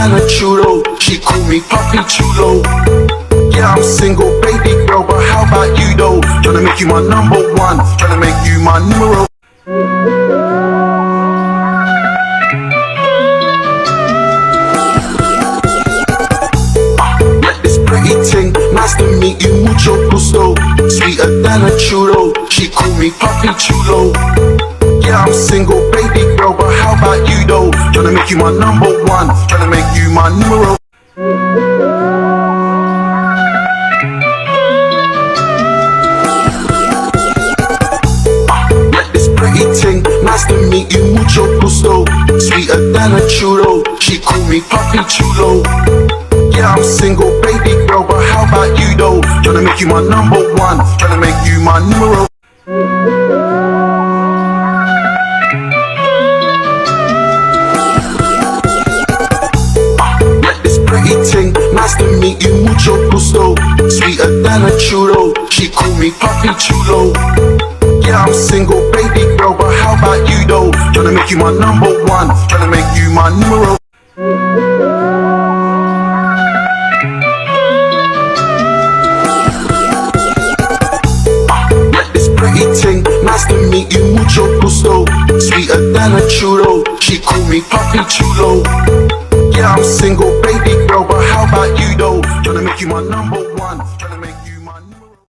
than a chulo. She call me Papi Chulo. Yeah, I'm single, baby girl, but how about you though? Tryna make you my number one, tryna make you my numero. Pretty ting, nice to meet you, mucho gusto. Sweeter than a chulo. She call me Papi Chulo. Yeah, I'm single, baby girl, but how about you though? Tryna make you my number one, tryna make you my numero. Pretty ting, nice to meet you, mucho gusto. Sweeter than a chulo. She call me Papi Chulo. Yeah, I'm single, baby girl, but how about you though? Tryna make you my number one, tryna make you my numero. Pretty ting, nice to meet you, mucho gusto. Sweeter than a chulo. She call me Papi Chulo. Yeah, I'm single, baby girl, but how about you though? Tryna make you my number one, tryna make you my numero. Pretty ting, nice to meet you, mucho gusto. Sweeter than a chulo. She call me Papi Chulo. Yeah, I'm single, baby girl, but how about you though? Tryna make you my number one, tryna make